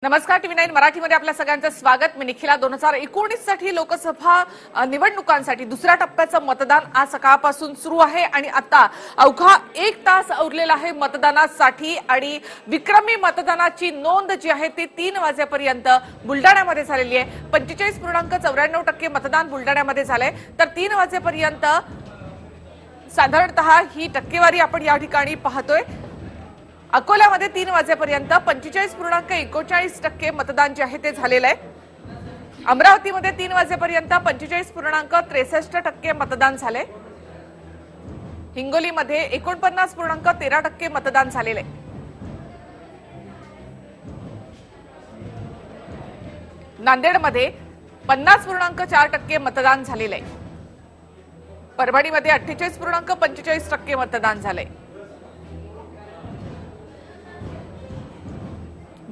नमस्कार टीव्ही 9 मराठीमध्ये आपल्या सगळ्यांचं स्वागत। मी निखिला 2019 साठी लोकसभा निवडणुकांसाठी दुसऱ्या टप्प्याचं मतदान आज सकाळपासून सुरू आहे आणि आता अवघा 1 तास उरलेला आहे मतदानासाठी आणि विक्रमी मतदानाची नोंद जी आहे ती 3 वाजेपर्यंत बुलढाण्यामध्ये झालेली आहे। 45.94% मतदान बुलढाण्यामध्ये झालंय तर 3 वाजेपर्यंत साधारणतः ही टक्केवारी आपण या ठिकाणी पाहतोय। अकोल्यामध्ये 3 वाजेपर्यंत 45.39% मतदान जे आहे ते झालेलं आहे। अमरावतीमध्ये 3 वाजेपर्यंत 45.63% मतदान झाले। हिंगोलीमध्ये 49.13% मतदान झालेलं आहे। नांदेडमध्ये 50.4% मतदान झालेलं आहे। परभणीमध्ये 48.45% मतदान झालंय।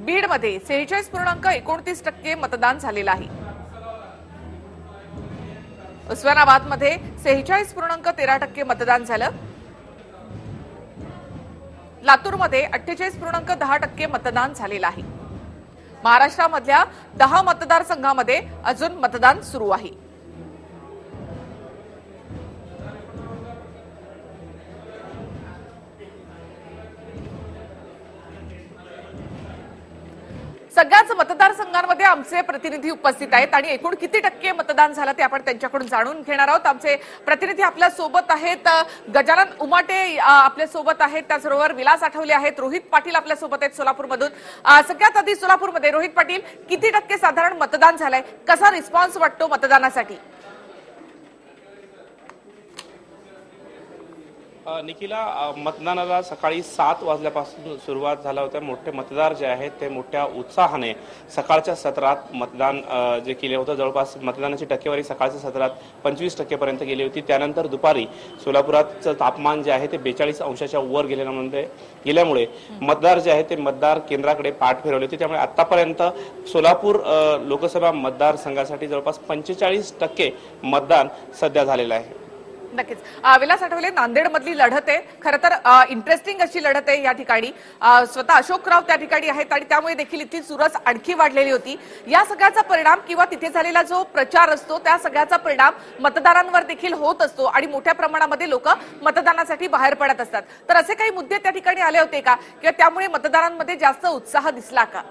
बीडमध्ये 46.29% मतदान झालेलं आहे। उस्मानाबादमध्ये 46.13% मतदान झालं। लातूरमध्ये 48.10% मतदान झालेलं आहे। महाराष्ट्रामधल्या 10 मतदारसंघामध्ये अजून मतदान सुरू आहे। सगळ्याच मतदारसंघांमध्ये आमचे प्रतिनिधी उपस्थित आहेत आणि एकूण किती टक्के मतदान झालं ते आपण त्यांच्याकडून जाणून घेणार आहोत। आमचे प्रतिनिधी आपल्या सोबत आहेत। गजानन उमाटे आपल्या सोबत आहेत, त्याचबरोबर विलास आठवले आहेत, रोहित पाटील आपल्या सोबत आहेत सोलापूरमधून। सगळ्यात आधी सोलापूरमध्ये रोहित पाटील, किती टक्के साधारण मतदान झालंय, कसा रिस्पॉन्स वाटतो मतदानासाठी? निखिला, मतदानाला सकाळी 7 वाजल्यापासून सुरुवात झाला होता। मोठे मतदार जे आहेत ते मोठ्या उत्साहाने सकाळच्या सत्रात मतदान जे केले होतं। जवळपास मतदानाची टक्केवारी सकाळच्या सत्रात 25% पर्यंत गेली होती। त्यानंतर दुपारी सोलापुराचं तापमान जे आहे ते 42 अंशाच्या वर गेल्यामुळे मतदार जे आहे ते मतदार केंद्राकडे पाठ फिरवले होते। त्यामुळे आतापर्यंत सोलापूर लोकसभा मतदारसंघासाठी जवळपास 45% मतदान सध्या झालेलं आहे। नक्कीच विलास आठवले, नांदेडमधली लढत आहे, खरं तर इंटरेस्टिंग अशी लढत आहे। या ठिकाणी स्वतः अशोकराव त्या ठिकाणी आहेत आणि त्यामुळे देखील इथली चुरस आणखी वाढलेली होती। या सगळ्याचा परिणाम किंवा तिथे झालेला जो प्रचार असतो त्या सगळ्याचा परिणाम मतदारांवर देखील होत असतो आणि मोठ्या प्रमाणामध्ये लोक मतदानासाठी बाहेर पडत असतात। तर असे काही मुद्दे त्या ठिकाणी आले होते का किंवा त्यामुळे मतदारांमध्ये जास्त उत्साह दिसला का?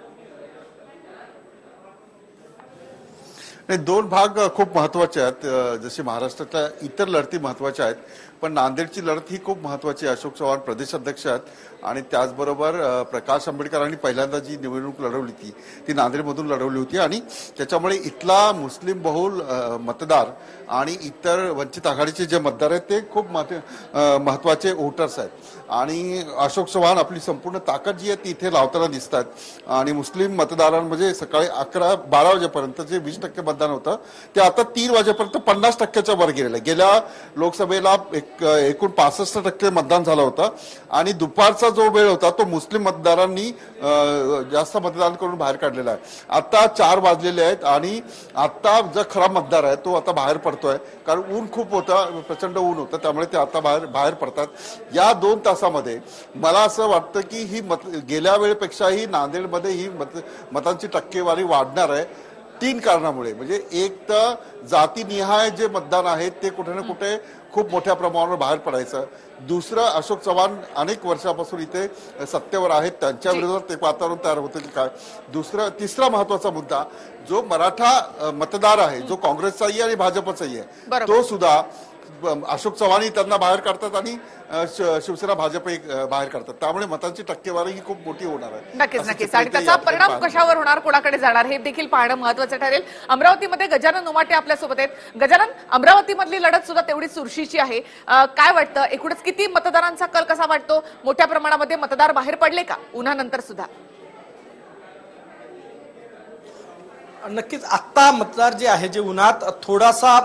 नाही, 2 भाग खूप महत्वाचे आहेत। जसे महाराष्ट्रातल्या इतर लढती महत्वाच्या आहेत, पण नांदेडची लढत ही खूप महत्वाची आहे। अशोक चव्हाण प्रदेशाध्यक्ष आहेत आणि त्याचबरोबर प्रकाश आंबेडकरांनी पहिल्यांदा जी निवडणूक लढवली ती नांदेडमधून लढवली होती आणि त्याच्यामुळे इथला मुस्लिम बहुल मतदार आणि इतर वंचित आघाडीचे जे मतदार आहेत ते खूप महत्वाचे वोटर्स आहेत आणि अशोक चव्हाण आपली संपूर्ण ताकद जी आहे ती इथे लावताना दिसतात आणि मुस्लिम मतदारांमध्ये सकाळी 11-12 वाजेपर्यंत जे 20% मतदान होतं ते आता 3 वाजेपर्यंत 50%च्या वर गेलेलं आहे। गेल्या लोकसभेला एकूण 65% मतदान झालं होतं आणि दुपारचा जो वेळ होता तो मुस्लिम मतदारांनी जास्त मतदान करून बाहेर काढलेला आहे। आता 4 वाजलेले आहेत आणि आता जो खरा मतदार आहे तो आता बाहेर पडतोय, कारण ऊन खूप होतं, प्रचंड ऊन होतं, त्यामुळे ते आता बाहेर पडतात। या 2 तासामध्ये मला असं वाटतं की ही गेल्या वेळेपेक्षाही नांदेडमध्ये ही मतांची टक्केवारी वाढणार आहे 3 कारणामुळे। म्हणजे एक तर जातीनिहाय जे मतदान आहे ते कुठे ना कुठे खूप मोठ्या प्रमाणावर बाहेर पडायचं। दुसरं, अशोक चव्हाण अनेक वर्षापासून इथे सत्तेवर आहेत, त्यांच्या विरोधात एक वातावरण तयार होतं की काय। तिसरा महत्वाचा मुद्दा, जो मराठा मतदार आहे, जो काँग्रेसचाही आणि भाजपचाही आहे, तो सुद्धा अशोक चव्हाण त्यांना बाहेर काढतात आणि शिवसेना भाजप बाहेर काढतात, त्यामुळे मतांची टक्केवारी ही खूप मोठी होणार आहे। नक्कीच आणि त्याचा परिणाम कशावर होणार, कोणाकडे जाणार हे देखील पाहणं महत्त्वाचं ठरेल। अमरावतीमध्ये गजानन उमाटे आपल्या सोबत आहेत। गजानन, अमरावतीमधली लढत सुद्धा तेवढी चुरशीची आहे, काय वाटतं एकूणच किती मतदारांचा कल कसा वाटतो? मोठ्या प्रमाणामध्ये मतदार बाहेर पडले का उन्हानंतर सुद्धा? नक्कीच आत्ता मतदार जे आहे जे उन्हात थोडासा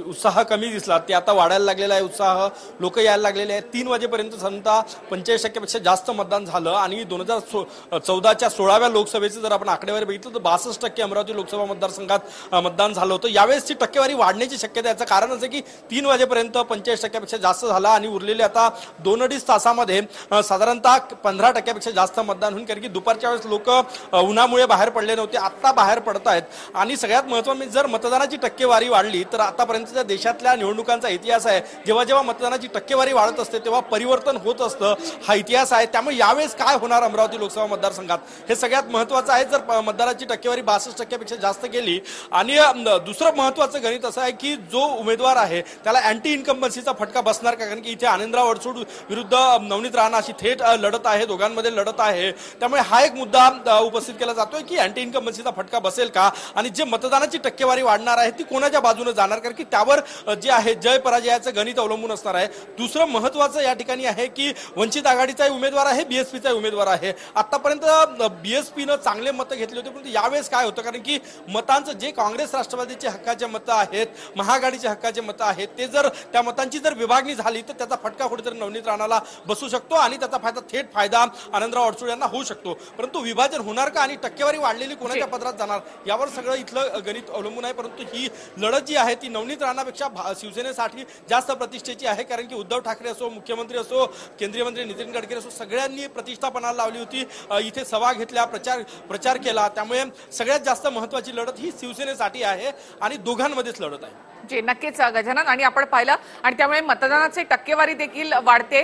उत्साह कमी दिसला ते आता वाढायला लागलेला आहे. उत्साह लोक यायला लागलेले आहेत. 3 वाजेपर्यंत साधारणतः 45% जास्त मतदान झालं आणि 2014च्या 16व्या लोकसभेचे जर आपण आकडेवारी बघितलं तर 62% अमरावती लोकसभा मतदारसंघात मतदान झालं होतं. यावेळेसची टक्केवारी वाढण्याची शक्यता याचं कारण असं की 3 वाजेपर्यंत 45%पेक्षा जास्त झाला आणि उरलेले आता 2-2.5 तासामध्ये साधारणतः 15% जास्त मतदान होईल. कारण की दुपारच्या वेळेस लोक उन्हामुळे बाहेर पडले नव्हते, आता बाहेर पडत आहेत. आणि सगळ्यात महत्त्वाचं जर मतदानाची टक्केवारी वाढली तर आतापर्यंतच्या देशातल्या निवडणुकांचा इतिहास आहे, जेव्हा जेव्हा मतदानाची टक्केवारी वाढत असते तेव्हा परिवर्तन होत असतं, हा इतिहास आहे. त्यामुळे यावेळेस काय होणार अमरावती लोकसभा मतदारसंघात हे सगळ्यात महत्त्वाचं आहे. जर मतदानाची टक्केवारी 62% जास्त गेली आणि दुसरं महत्त्वाचं गणित असं आहे की जो उमेदवार आहे त्याला अँटी इन्कम्बन्सीचा फटका बसणार का, कारण की इथे आनंदराव अडसूळ विरुद्ध नवनीत राणा अशी थेट लढत आहे, दोघांमध्ये लढत आहे. त्यामुळे हा एक मुद्दा उपस्थित केला जातोय की अँटी इन्कम्बन्सीचा फटका बसेल का आणि जे मतदानाची टक्केवारी वाढणार आहे ती कोणाच्या बाजूने जाणार, कारण की त्यावर जे आहे जय पराजयाचं गणित अवलंबून असणार आहे. दुसरं महत्त्वाचं या ठिकाणी आहे की वंचित आघाडीचा उमेदवार आहे, बीएसपीचा उमेदवार आहे. आतापर्यंत बीएसपीनं चांगले मतं घेतले होते, परंतु यावेळेस काय होतं, कारण की मतांचं जे काँग्रेस राष्ट्रवादीचे हक्काचे मतं आहेत, महाआघाडीचे हक्काचे मतं आहेत, ते जर त्या मतांची जर विभागणी झाली तर त्याचा फटका कुठेतरी नवनीत राणाला बसू शकतो आणि त्याचा थेट फायदा आनंदराव अडसूळ यांना होऊ शकतो. परंतु विभाजन होणार का आणि टक्केवारी वाढलेली कोणाच्या पदरात जाणार यावर सगळं इथलं गणित अवलंबून आहे. परंतु ही लढत जी आहे ती नवनीत राणापेक्षा शिवसेनेसाठी जास्त प्रतिष्ठेची आहे, कारण की उद्धव ठाकरे असो, मुख्यमंत्री असो, केंद्रीय मंत्री नितीन गडकरी असो, सगळ्यांनी प्रतिष्ठापणाला लावली होती, इथे सभा घेतल्या, प्रचार केला. त्यामुळे सगळ्यात जास्त महत्वाची लढत ही शिवसेनेसाठी आहे आणि दोघांमध्येच लढत आहे. जी नक्कीच गजानन, आणि आपण पाहिलं आणि त्यामुळे मतदानाची टक्केवारी देखील वाढते.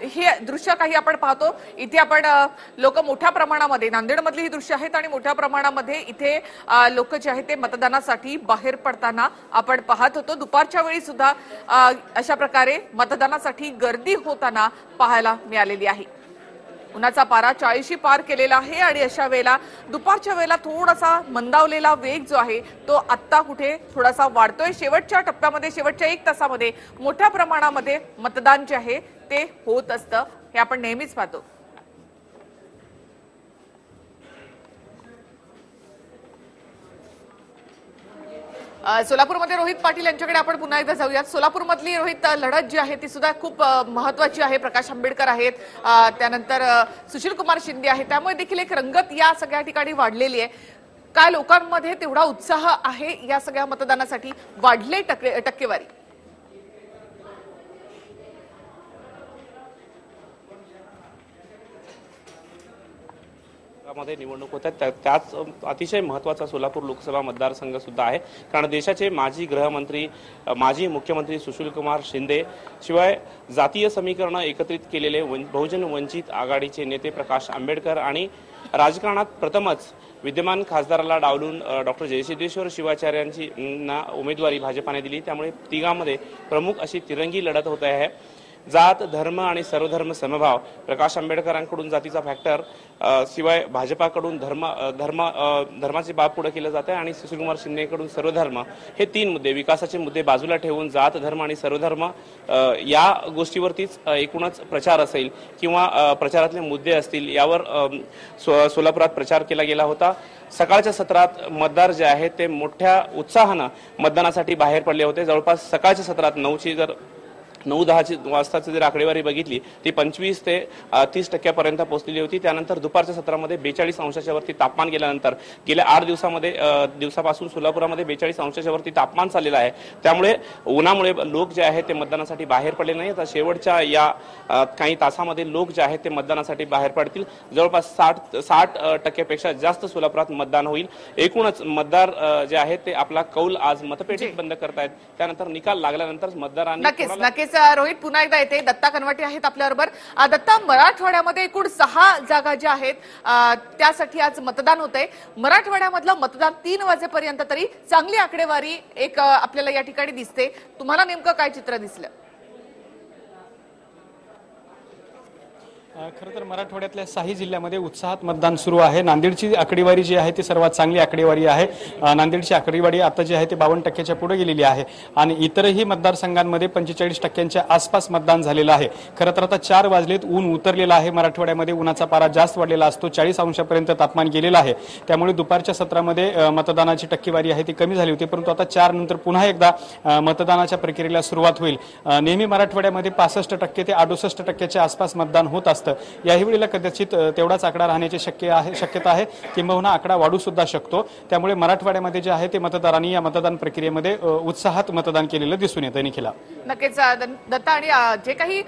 हे दृश्य काही आपण पाहतो इथे. आपण लोक मोठ्या प्रमाणामध्ये नांदेडमधली ही दृश्य आहेत आणि मोठ्या प्रमाणामध्ये इथे लोक जे आहेत ते मतदानासाठी बाहेर पडताना आपण पाहत होतो. दुपारच्या वेळी सुद्धा अशा प्रकारे मतदानासाठी गर्दी होताना पाहायला मिळालेली आहे. उन्हाचा पारा 40 पार केलेला आहे आणि अशा वेळेला दुपारच्या वेळेला थोडासा मंदावलेला वेग जो आहे तो आत्ता कुठे थोडासा वाढतोय. शेवटच्या टप्प्यामध्ये, शेवटच्या 1 तासामध्ये मोठ्या प्रमाणामध्ये मतदान जे आहे ते होत असतं, हे आपण नेहमीच पाहतो. सोलापूरमध्ये रोहित पाटील यांच्याकडे आपण पुन्हा एकदा जाऊयात. सोलापूरमधली रोहित लढत जी आहे ती सुद्धा खूप महत्वाची आहे. प्रकाश आंबेडकर आहेत, त्यानंतर सुशील कुमार शिंदे आहेत, त्यामुळे देखील एक रंगत या सगळ्या ठिकाणी वाढलेली आहे. काय लोकांमध्ये तेवढा उत्साह आहे या सगळ्या मतदानासाठी? वाढले टक्केवारी? मध्ये निवडणूक होतात त्याच अतिशय महत्त्वाचा सोलापूर लोकसभा मतदारसंघ सुद्धा आहे, कारण देशाचे माजी गृहमंत्री, माजी मुख्यमंत्री सुशील कुमार शिंदे, शिवाय जातीय समीकरण एकत्रित केलेले बहुजन वंचित आघाडीचे नेते प्रकाश आंबेडकर आणि राजकारणात प्रथमच विद्यमान खासदाराला डावलून डॉक्टर जयसिद्धेश्वर शिवाचार्यांची उमेदवारी भाजपाने दिली. त्यामुळे तिघांमध्ये प्रमुख अशी तिरंगी लढत होत आहे. जात, धर्म आणि सर्वधर्म समभाव, प्रकाश आंबेडकरांकडून जातीचा फॅक्टर, शिवाय भाजपाकडून धर्माचे बाब पुढे केलं जात आहे आणि सुशीलकुमार शिंदेकडून सर्वधर्म, हे 3 मुद्दे, विकासाचे मुद्दे बाजूला ठेवून जात, धर्म आणि सर्वधर्म या गोष्टीवरतीच एकूणच प्रचार असेल किंवा प्रचारातले मुद्दे असतील यावर सोलापुरात प्रचार केला गेला होता. सकाळच्या सत्रात मतदार जे आहेत ते मोठ्या उत्साहानं मतदानासाठी बाहेर पडले होते. जवळपास सकाळच्या सत्रात 9-10 वाजताची जर आकडेवारी बघितली ती 25 ते 30% पोहोचलेली होती. त्यानंतर दुपारच्या सत्रामध्ये 42 अंशाच्या वरती तापमान गेल्यानंतर गेल्या 8 दिवसापासून सोलापुरामध्ये 42 अंशाच्या वरती तापमान चाललेलं आहे. त्यामुळे उन्हामुळे लोक जे आहेत ते मतदानासाठी बाहेर पडले नाही. आता शेवटच्या या काही तासामध्ये लोक जे आहेत ते मतदानासाठी बाहेर पडतील. जवळपास 60% जास्त सोलापुरात मतदान होईल. एकूणच मतदार जे आहेत ते आपला कौल आज मतपेटीत बंद करतायत. त्यानंतर निकाल लागल्यानंतर मतदारांनी नक्कीच रोहित पुन्हा एकदा येते. दत्ता कनवटे आहेत आपल्याबरोबर. दत्ता, मराठवाड्यामध्ये एकूण 6 जागा ज्या आहेत त्यासाठी आज मतदान होतंय. मराठवाड्यामधलं मतदान 3 वाजेपर्यंत तरी चांगली आकडेवारी एक आपल्याला या ठिकाणी दिसते. तुम्हाला नेमकं काय चित्र दिसलं? खरं तर मराठवाड्यातल्या 6 जिल्ह्यामध्ये उत्साहात मतदान सुरू आहे। नांदेडची आकडेवारी जी आहे ती सर्वात चांगली आकडेवारी आहे। नांदेडची आकडेवारी आता जी आहे ती 52% पुढे गेलेली आहे आणि इतरही मतदारसंघांमध्ये 45% आसपास मतदान झालेलं आहे। खरं तर आता 4 वाजलेत, ऊन उतरलेलं आहे। मराठवाड्यामध्ये उन्हाचा पारा जास्त वाढलेला असतो, 40 अंशापर्यंत तापमान गेलेलं आहे। त्यामुळे दुपारच्या सत्रामध्ये मतदानाची टक्केवारी आहे ती कमी झाली होती, परंतु आता 4 नंतर पुन्हा एकदा मतदानाच्या प्रक्रियेला सुरुवात होईल। नेहमी मराठवाड्यामध्ये 65% ते 68% आसपास मतदान होत असतं। याही वेळेला कदाचित तेवढाच आकडा राहण्याची शक्यता आहे, किंबहुना आकडा वाढू सुद्धा शकतो। त्यामुळे मराठवाड्यामध्ये जे आहे ते मतदारांनी या मतदान प्रक्रियेमध्ये उत्साहात मतदान केलेलं दिसून येतं। निखिला, नक्कीच दत्ता, आणि जे काही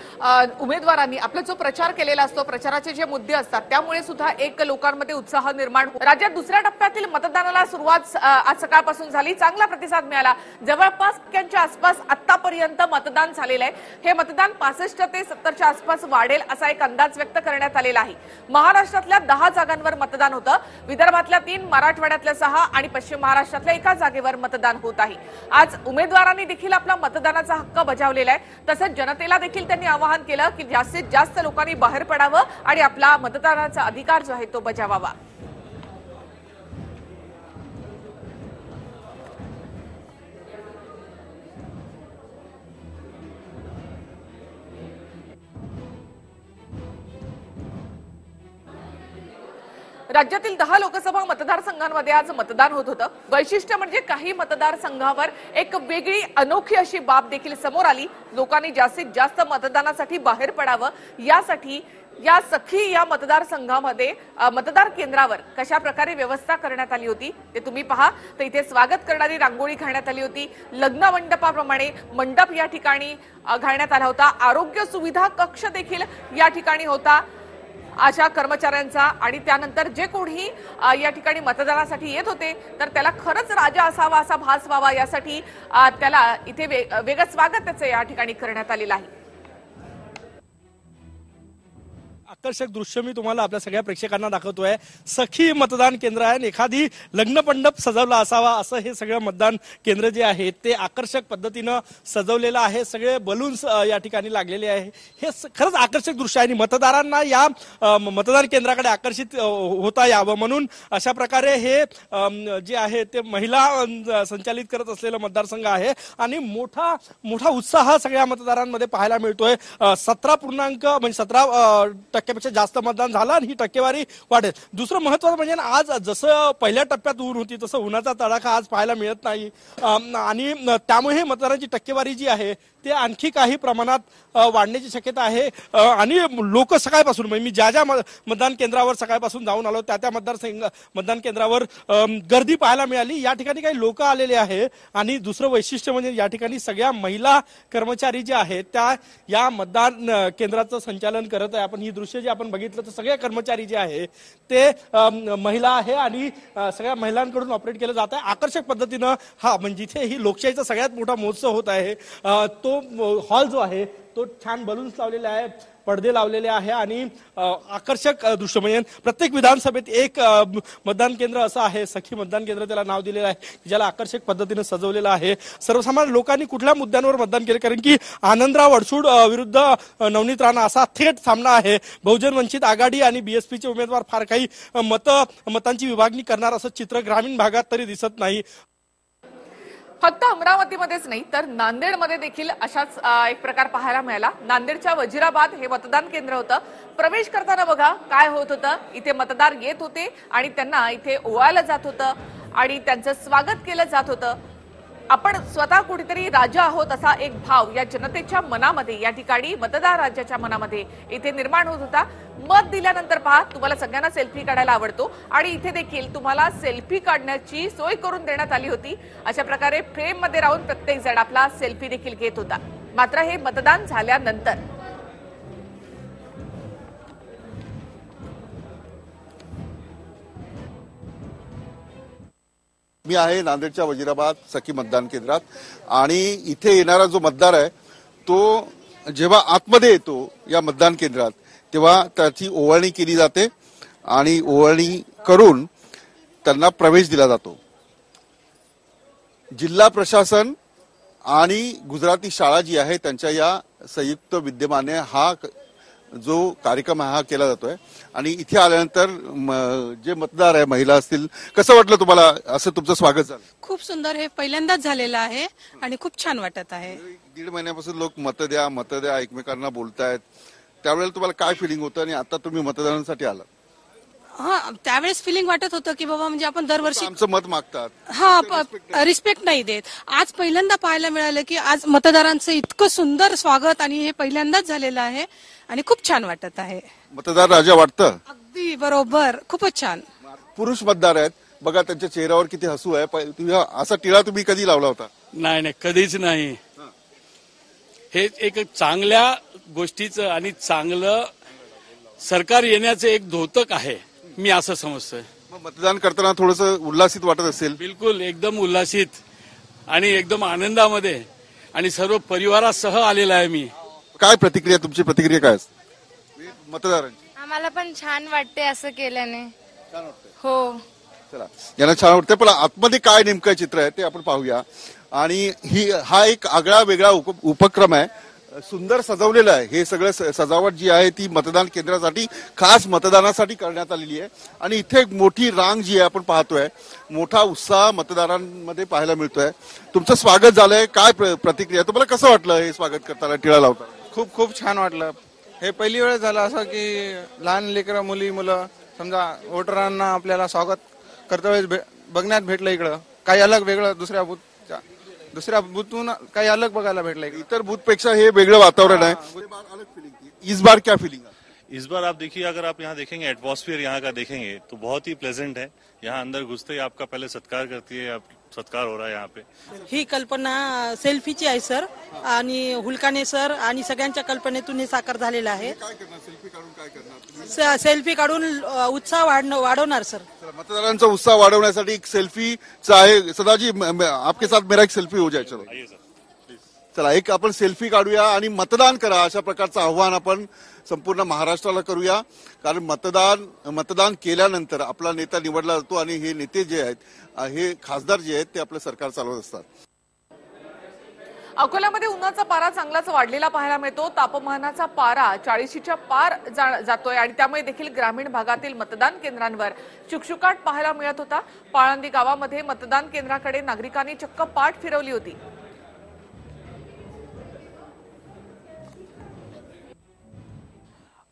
उमेदवारांनी आपला जो प्रचार केलेला असतो, प्रचाराचे जे मुद्दे असतात, त्यामुळे सुद्धा एक लोकांमध्ये उत्साह निर्माण होतो। राज्यात दुसऱ्या टप्प्यातील मतदानाला सुरुवात आज सकाळपासून झाली, चांगला प्रतिसाद मिळाला। जवळपास टक्क्यांच्या आसपास आतापर्यंत मतदान झालेलं आहे। हे मतदान 65 ते 70च्या आसपास वाढेल असा एक अंदाज व्यक्त करण्यात आलेला आहे। महाराष्ट्रातल्या 10 जागांवर मतदान होतं, विदर्भातल्या 3, मराठवाड्यातल्या 6 आणि पश्चिम महाराष्ट्रातल्या 1 जागेवर मतदान होत आहे। आज उमेदवारांनी देखील आपला मतदानाचा हक्क बजावलेला आहे। तसंच जनतेला देखील त्यांनी आवाहन केलं की जास्तीत जास्त लोकांनी बाहेर पडावं आणि आपला मतदानाचा अधिकार जो आहे तो बजावावा। राज्यातील 10 लोकसभा मतदारसंघांमध्ये आज मतदान होत होतं। वैशिष्ट्य म्हणजे काही मतदारसंघावर एक वेगळी अनोखी अशी बाब देखील समोर आली। लोकांनी जास्तीत जास्त मतदानासाठी बाहेर पडावं यासाठी या सखी या मतदारसंघामध्ये मतदार केंद्रावर कशा प्रकारे व्यवस्था करण्यात आली होती ते तुम्ही पहा। तर इथे स्वागत करणारी रांगोळी घालण्यात आली होती। लग्न मंडपाप्रमाणे मंडप या ठिकाणी घालण्यात आला होता। आरोग्य सुविधा कक्ष देखील या ठिकाणी होता आशा कर्मचाऱ्यांचा। आणि त्यानंतर जे कोणी या ठिकाणी मतदानासाठी येत होते तर त्याला खरंच राजा असावा असा भास व्हावा यासाठी त्याला इथे वेगळं स्वागत त्याचं या ठिकाणी करण्यात आलेलं आहे। आकर्षक दृश्य मी तुम्हाला आपल्या सगळ्या प्रेक्षकांना दाखवतोय। सखी मतदान केंद्र आहे, एखादी लग्न मंडप सजवला असावा असं हे सगळं मतदान केंद्र जे आहे ते आकर्षक पद्धतीनं सजवलेलं आहे। सगळे बलून्स या ठिकाणी लागलेले आहे। हे खरंच आकर्षक दृश्य आहे आणि मतदारांना या मतदान केंद्राकडे आकर्षित होता यावं म्हणून अशा प्रकारे हे जे आहे ते महिला संचालित करत असलेलं मतदारसंघ आहे आणि मोठा उत्साह सगळ्या मतदारांमध्ये पाहायला मिळतोय। 17% पेक्षा जास्त मतदान झालं आणि ही टक्केवारी वाढेल। दुसरं महत्त्वाचं म्हणजे आज जसं पहिल्या टप्प्यात ऊन होती तसं उन्हाचा तडाखा आज पाहायला मिळत नाही आणि त्यामुळे मतदारांची टक्केवारी जी आहे ते आणखी काही प्रमाणात वाढण्याची शक्यता आहे। आणि लोक सकाळपासून म्हणजे मी ज्या मतदान केंद्रावर सकाळपासून जाऊन आलो त्या मतदान केंद्रावर गर्दी पाहायला मिळाली। या ठिकाणी काही लोक आलेले आहे आणि दुसरं वैशिष्ट्य म्हणजे या ठिकाणी सगळ्या महिला कर्मचारी ज्या आहेत त्या या मतदान केंद्राचं संचालन करत आहे। आपण ही दृश्य जे आपण बघितलं तर सगळे कर्मचारी जे आहे ते महिला आहे आणि सगळ्या महिलांकडून ऑपरेट केलं जात आहे आकर्षक पद्धतीनं। हा म्हणजे इथे ही लोकशाहीचा सगळ्यात मोठा महोत्सव होत आहे। तो हॉल जो आहे तो छान बलून्स लावलेले आहे, पडदे लावलेले आहे आणि आकर्षक दृश्य म्हणजे प्रत्येक विधानसभेत एक मतदान केंद्र असं आहे, सखी मतदान केंद्र त्याला नाव दिलेलं आहे, ज्याला आकर्षक पद्धतीने सजवलेलं आहे। सर्वसामान्य लोकांनी कुठल्या मुद्द्यांवर मतदान केले कारण की आनंदराव अडसूड विरुद्ध नवनीत राणा असा थेट सामना आहे। बहुजन वंचित आघाडी आणि बीएसपीचे उमेदवार फार काही मतांची विभागणी करणार असं चित्र ग्रामीण भागात तरी दिसत नाही। फक्त अमरावतीमध्येच नाही तर नांदेडमध्ये देखील अशाच एक प्रकार पाहायला मिळाला। नांदेडच्या वजिराबाद हे मतदान केंद्र होतं। प्रवेश करताना बघा काय होत होतं, इथे मतदार येत होते आणि त्यांना इथे ओवाळलं जात होतं आणि त्यांचं स्वागत केलं जात होतं। आपण स्वतः कुठेतरी राजा आहोत असा एक भाव या जनतेच्या मनामध्ये या ठिकाणी मतदार राज्याच्या मनामध्ये इथे निर्माण होत होता। मत दिल्यानंतर पहा, तुम्हाला सगळ्यांना सेल्फी काढायला आवडतो आणि इथे देखील तुम्हाला सेल्फी काढण्याची सोय करून देण्यात आली होती। अशा प्रकारे फ्रेम मध्ये राहून प्रत्येक जण आपला सेल्फी देखील घेत होता। मात्र हे मतदान झाल्यानंतर मी आहे नांदेडच्या वजिराबाद सखी मतदान केंद्रात आणि इथे येणारा जो मतदार आहे तो जेव्हा आतमध्ये येतो या मतदान केंद्रात तेव्हा त्याची ओवाळणी केली जाते आणि ओवाळणी करून त्यांना प्रवेश दिला जातो। जिल्हा प्रशासन आणि गुजराती शाळा जी आहे त्यांच्या या संयुक्त विद्यमाने हा जो कार्यक्रम हा केला जातोय आणि इथे आल्यानंतर जे मतदार आहे महिला असतील कसं वाटलं तुम्हाला असं तुमचं स्वागत झालं? खूप सुंदर, हे पहिल्यांदाच झालेलं आहे आणि खूप छान वाटत आहे. 1.5 महिन्यापासून लोक मत द्या एकमेकांना बोलतायत, त्यावेळेला तुम्हाला काय फिलिंग होतं आणि आता तुम्ही मतदानासाठी आलात? हा, त्यावेळेस फिलिंग वाटत होतं की बाबा म्हणजे आपण दरवर्षी आमचं मत मागतात. हा रिस्पेक्ट नाही देत. आज पहिल्यांदा पाहायला मिळालं की आज मतदारांचं इतकं सुंदर स्वागत आणि हे पहिल्यांदाच झालेलं आहे आणि खूप छान वाटत आहे. मतदार राजा वाटतं. अगदी बरोबर, खूपच छान. पुरुष मतदार आहेत बघा, त्यांच्या चेहऱ्यावर किती हसू आहे. असा टिळा तुम्ही कधी लावला होता? नाही, कधीच नाही. हे एक चांगल्या गोष्टीचं आणि चांगलं सरकार येण्याचं एक द्योतक आहे, मी असं समजतोय. मग मतदान करताना थोडस उल्हासित वाटत असेल? बिलकुल, एकदम उल्हासित आणि एकदम आनंदामध्ये आणि सर्व परिवारासह आलेला आहे मी. काय प्रतिक्रिया, तुमची प्रतिक्रिया काय असते मतदारांची? आम्हाला पण छान वाटते असं केल्याने. छान वाटतंय. हो, चला, यांना छान वाटतंय, पण आतमध्ये काय नेमकं चित्र आहे ते आपण पाहूया. आणि हा एक आगळा वेगळा उपक्रम आहे, सुंदर सजवलेलं आहे. हे सगळं सजावट जी आहे ती मतदान केंद्रासाठी, खास मतदानासाठी करण्यात आलेली आहे. आणि इथे एक मोठी रांग जी आहे आपण पाहतोय, मोठा उत्साह मतदारांमध्ये पाहायला मिळतोय. तुमचं स्वागत झालंय, काय प्रतिक्रिया, तुम्हाला कसं वाटलं हे स्वागत करताना, टिळा लावताना? खूप छान वाटलं. हे पहिली वेळ झालं असं की लहान लेकरं मुलं समजा वोटरांना आपल्याला स्वागत करता बघण्यात भेटलं. इकडं काही अलग वेगळं, दुसऱ्या बूथून काही अलग बघायला भेटलं. इतर बूथ पेक्षा हे वेगळं वातावरण आहे. इस बार क्या फीलिंग है? इस बार आप देखिए, अगर आप यहाँ देखेंगे एटमॉस्फेयर यहाँ का देखेंगे तो बहुत ही प्लेजेंट है. यहाँ अंदर घुसते ही आपका पहले सत्कार करती है, सत्कार हो रहा है यहाँ पे. ही कल्पना सेल्फीची आहे सर, आणि हुलकाने सर आणि सगळ्यांच्या कल्पनेतून हे साकार झालेलं आहे. सेल्फी काढून उत्साह वाढवणार सर. मतदारांचा उत्साह वाढवण्यासाठी एक सेल्फीचा आहे. सदाजी आपके साथ मेरा एक सेल्फी हो जाए. चलो चला, एक आपण सेल्फी काढूया आणि मतदान करा, अशा प्रकारचं आव्हान आपण संपूर्ण महाराष्ट्राला करूया. कारण मतदान केल्यानंतर आपला नेता निवडला जातो आणि हे नेते जे आहेत, हे खासदार जे आहेत, ते आपलं सरकार चालवत असतात. अकोल्यामध्ये उन्हाचा पारा चांगलाच वाढलेला पाहायला मिळतो. तापमानाचा पारा 40च्या पार जातोय आणि त्यामुळे देखील ग्रामीण भागातील मतदान केंद्रांवर शुकशुकाट पाहायला मिळत होता. पाळंदी गावामध्ये मतदान केंद्राकडे नागरिकांनी चक्क पाठ फिरवली होती.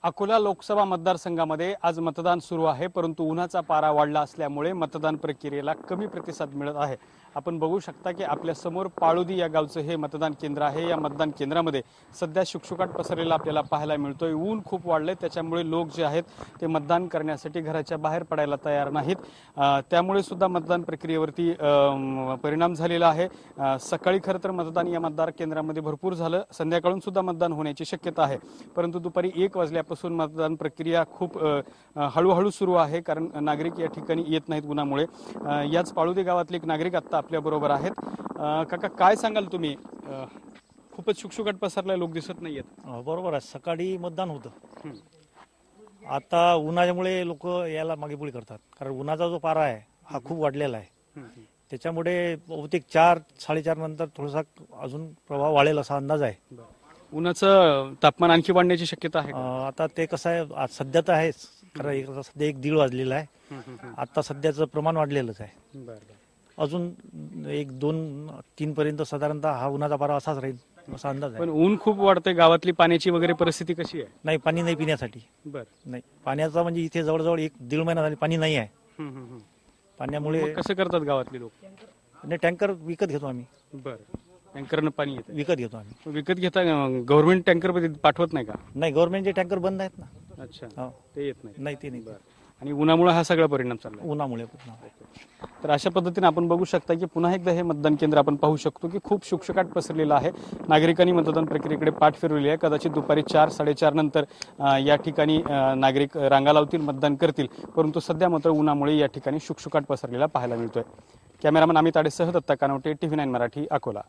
अकोला लोकसभा मतदारसंघामध्ये आज मतदान सुरू आहे, परंतु उन्हाचा पारा वाढला असल्यामुळे मतदान प्रक्रियेला कमी प्रतिसाद मिळत आहे. आपण बघू शकता की आपल्या समोर पाळोदी या गावचं हे मतदान केंद्र आहे. या मतदान केंद्रामध्ये सध्या शुकशुकाट पसरलेला आपल्याला पाहायला मिळतोय. ऊन खूप वाढलंय, त्याच्यामुळे लोक जे आहेत ते मतदान करण्यासाठी घराच्या बाहेर पडायला तयार नाहीत. त्यामुळे सुद्धा मतदान प्रक्रियेवरती परिणाम झालेला आहे. सकाळी खरं तर मतदान या मतदार केंद्रामध्ये भरपूर झालं, संध्याकाळून सुद्धा मतदान होण्याची शक्यता आहे, परंतु दुपारी 1 वाजल्यापासून मतदान प्रक्रिया खूप हळूहळू सुरू आहे, कारण नागरिक या ठिकाणी येत नाहीत उन्हामुळे. याच पाळोदी गावातले एक नागरिक आता आपल्या बरोबर आहेत. काका, काय सांगाल तुम्ही? खूपच शुकशुकाट पसरलाय, लोक दिसत नाहीयेत. बरोबर आहे, सकाळी मतदान होतं, आता उन्हाच्यामुळे लोक यायला मागेपुढे करतात, कारण उन्हाचा जो पारा आहे हा खूप वाढलेला आहे. त्याच्यामुळे बहुतेक 4-4:30 नंतर थोडासा अजून प्रभाव वाढेल असा अंदाज आहे. उन्हाचं तापमान आणखी वाढण्याची शक्यता आहे? आता ते कसं आहे, आज सध्या तर आहेच, कारण सध्या 1-1:30 वाजलेला आहे. आता सध्याचं प्रमाण वाढलेलंच आहे. अजून 1-2-3 पर्यंत साधारणतः हा उन्हाचा पारा असाच राहील असा अंदाज आहे. पण ऊन खूप वाढतंय. गावातली पाण्याची वगैरे परिस्थिती कशी आहे? नाही, पाणी नाही पिण्यासाठी. नाही, पाण्याचा म्हणजे इथे जवळजवळ 1-1.5 महिना झाली पाणी नाही आहे. पाण्यामुळे कसं करतात गावातले लोक? आणि टँकर विकत घेतो आम्ही. टँकरनं पाणी येतं? विकत घेतो आम्ही. विकत घेता? गव्हर्नमेंट टँकर पाठवत नाही का? नाही, गव्हर्नमेंटचे टँकर बंद आहेत ना. अच्छा, ते येत नाही. ते नाही. आणि उन्हामुळे हा सगळा परिणाम चालला? उन्हामुळे. तर अशा पद्धतीने आपण बघू शकता की पुन्हा एकदा हे मतदान केंद्र आपण पाहू शकतो की खूप शुकशुकाट पसरलेला आहे. नागरिकांनी मतदान प्रक्रियेकडे पाठ फिरवली आहे. कदाचित दुपारी 4-4:30 नंतर या ठिकाणी नागरिक रांगा लावतील, मतदान करतील, परंतु सध्या मात्र उन्हामुळे या ठिकाणी शुकशुकाट पसरलेला पाहायला मिळतोय. कॅमेरामन अमित आडेसह दत्ता कानवटे, TV9 मराठी, अकोला.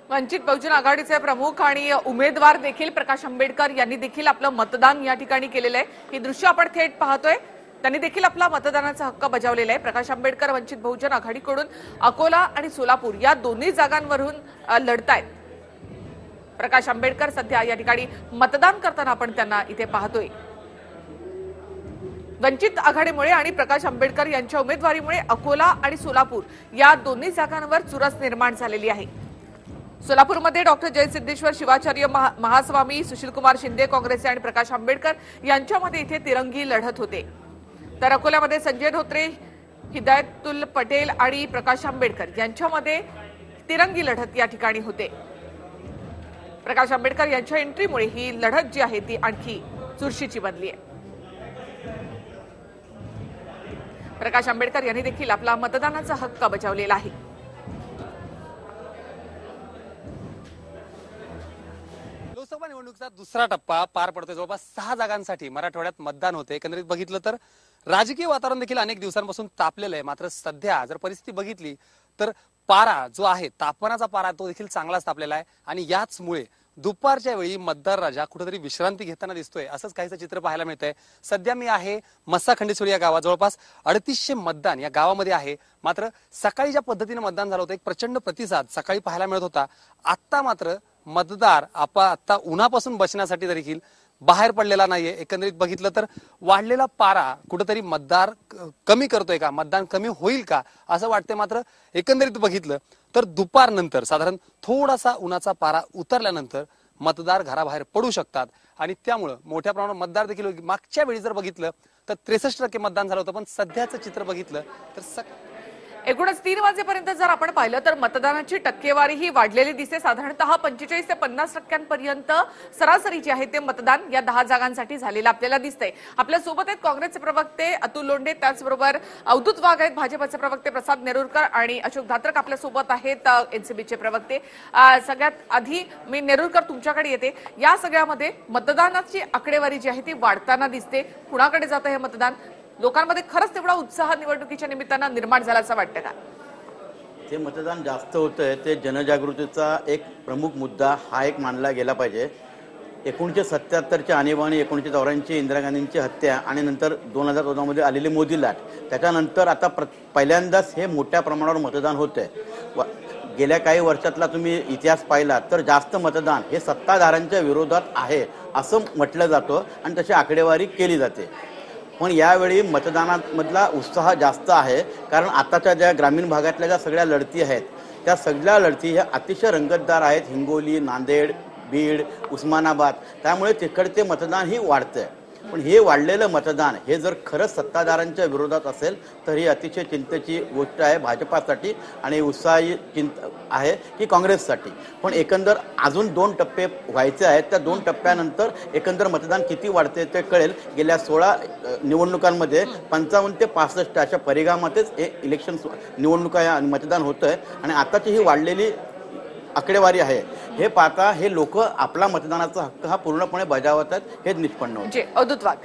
वंचित बहुजन आघाडीचे प्रमुख आणि उमेदवार देखील प्रकाश आंबेडकर यांनी देखील आपलं मतदान या ठिकाणी केलेलं आहे. ही दृश्य आपण थेट पाहतोय. त्यांनी देखील आपला मतदानाचा हक्क बजावलेला आहे. प्रकाश आंबेडकर वंचित बहुजन आघाडीकडून अकोला आणि सोलापूर या दोन्ही जागांवरून लढतायत. प्रकाश आंबेडकर सध्या या ठिकाणी मतदान करताना आपण त्यांना इथे पाहतोय। वंचित आघाडीमुळे आणि प्रकाश आंबेडकर यांच्या उमेदवारीमुळे अकोला आणि सोलापूर या दोन्ही जागांवर चुरस निर्माण झालेली आहे। सोलापूरमध्ये डॉक्टर जयसिद्धेश्वर शिवाचार्य महास्वामी, सुशीलकुमार शिंदे काँग्रेसचे आणि प्रकाश आंबेडकर यांच्यामध्ये इथे तिरंगी लढत होते, तर अकोल्यामध्ये संजय धोत्रे, हिदायतुल पटेल आणि प्रकाश आंबेडकर यांच्यामध्ये तिरंगी लढत या ठिकाणी होते। प्रकाश आंबेडकर यांच्या एंट्रीमुळे ही लढत जी आहे ती आणखी चुरशीची बनली आहे। प्रकाश आंबेडकर यांनी देखील आपला मतदानाचा हक्क बजावलेला आहे। लोकसभा निवडणुकीचा दुसरा टप्पा पार पडतोय। जवळपास 6 जागांसाठी मराठवाड्यात मतदान होते। एकंदरीत बघितलं तर राजकीय वातावरण देखील अनेक दिवसांपासून तापलेलं आहे। मात्र सध्या जर परिस्थिती बघितली तर पारा जो आहे, तापमानाचा पारा तो देखील चांगलाच तापलेला आहे आणि याचमुळे दुपारच्या वेळी मतदार राजा कुठेतरी विश्रांती घेताना दिसतोय, असंच काहीसं चित्र पाहायला मिळतंय। सध्या मी आहे मस्सा खंडेश्वरी या गावात, जवळपास 3800 मतदान या गावामध्ये आहे। मात्र सकाळी ज्या पद्धतीने मतदान झालं होतं, एक प्रचंड प्रतिसाद सकाळी पाहायला मिळत होता। आता मात्र मतदार आता उन्हापासून बचण्यासाठी देखील बाहेर पडलेला नाहीये। एकंदरीत बघितलं तर वाढलेला पारा कुठेतरी मतदार कमी करतोय का, मतदान कमी होईल का असं वाटतंय। मात्र एकंदरीत बघितलं तर दुपारनंतर साधारण थोडासा उन्हाचा पारा उतरल्यानंतर मतदार घराबाहेर पडू शकतात आणि त्यामुळे मोठ्या प्रमाणात मतदार देखील मागच्या वेळी जर बघितलं तर 63% मतदान झालं होतं, पण सध्याचं चित्र बघितलं तर एकूणच 3 वाजेपर्यंत जर आपण पाहिलं तर मतदानाची टक्केवारी ही वाढलेली दिसते। साधारणतः 45 ते 50% सरासरी जे आहे ते मतदान या 10 जागांसाठी झालेलं आपल्याला दिसतंय। आपल्या सोबत आहेत काँग्रेसचे प्रवक्ते अतुल लोंढे, त्याचबरोबर अवधूत वाघ आहेत, भाजपचे प्रवक्ते प्रसाद नेरुरकर आणि अशोक धात्रक आपल्या सोबत आहेत, एनसीबीचे प्रवक्ते। सगळ्यात आधी मी नेरुरकर तुमच्याकडे येते। या सगळ्यामध्ये मतदानाची आकडेवारी जी आहे ती वाढताना दिसते। कुणाकडे जातं हे मतदान? लोकांमध्ये खरंच तेवढा उत्साह निवडणुकीच्या निमित्तानं निर्माण झाला असं वाटतं का? ते मतदान जास्त होतंय, ते जनजागृतीचा एक प्रमुख मुद्दा हा एक मानला गेला पाहिजे। 1977ची आणीबाणी, 1984 इंदिरा गांधींची हत्या आणि नंतर 2014 मध्ये आलेली मोदी लाट, त्याच्यानंतर आता पहिल्यांदाच हे मोठ्या प्रमाणावर मतदान होतंय। गेल्या काही वर्षातला तुम्ही इतिहास पाहिला तर जास्त मतदान हे सत्ताधाऱ्यांच्या विरोधात आहे असं म्हटलं जातं आणि तशी आकडेवारी केली जाते। पण यावेळी मतदानामधला उत्साह जास्त आहे, कारण आताच्या ज्या ग्रामीण भागातल्या ज्या सगळ्या लढती आहेत त्या सगळ्या लढती ह्या अतिशय रंगतदार आहेत। हिंगोली, नांदेड, बीड, उस्मानाबाद, त्यामुळे तिकडचे मतदान ही वाढतंय। पण हे वाढलेलं मतदान हे जर खरंच सत्ताधाऱ्यांच्या विरोधात असेल तर ही अतिशय चिंतेची गोष्ट आहे भाजपासाठी आणि उत्साही आहे की काँग्रेससाठी। पण एकंदर अजून 2 टप्पे व्हायचे आहेत, त्या 2 टप्प्यानंतर एकंदर मतदान किती वाढते ते कळेल। गेल्या 16 निवडणुकांमध्ये 55 ते 65 अशा परिघामध्येच हे इलेक्शन निवडणुका मतदान होतंय आणि आताची ही वाढलेली आकडेवारी आहे हे पाहता हे लोक आपला मतदानाचा हक्क हा पूर्णपणे बजावत आहेत हे निष्पन्न होते। अवधूत वाघ,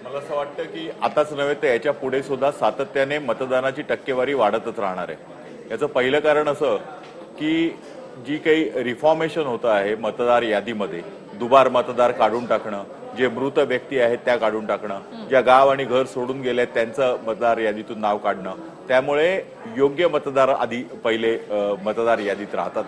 मला असं वाटतं की आताच नव्हे तर याच्या पुढे सुद्धा सातत्याने मतदानाची टक्केवारी वाढतच राहणार आहे। याचं पहिलं कारण असं की जी काही रिफॉर्मेशन होतं आहे मतदार यादीमध्ये, दुबार मतदार काढून टाकणं, जे मृत व्यक्ती आहेत त्या काढून टाकणं, ज्या गाव आणि घर सोडून गेले त्यांचं मतदार यादीतून नाव काढणं, त्यामुळे योग्य मतदार आधी पहिले मतदार यादीत राहतात।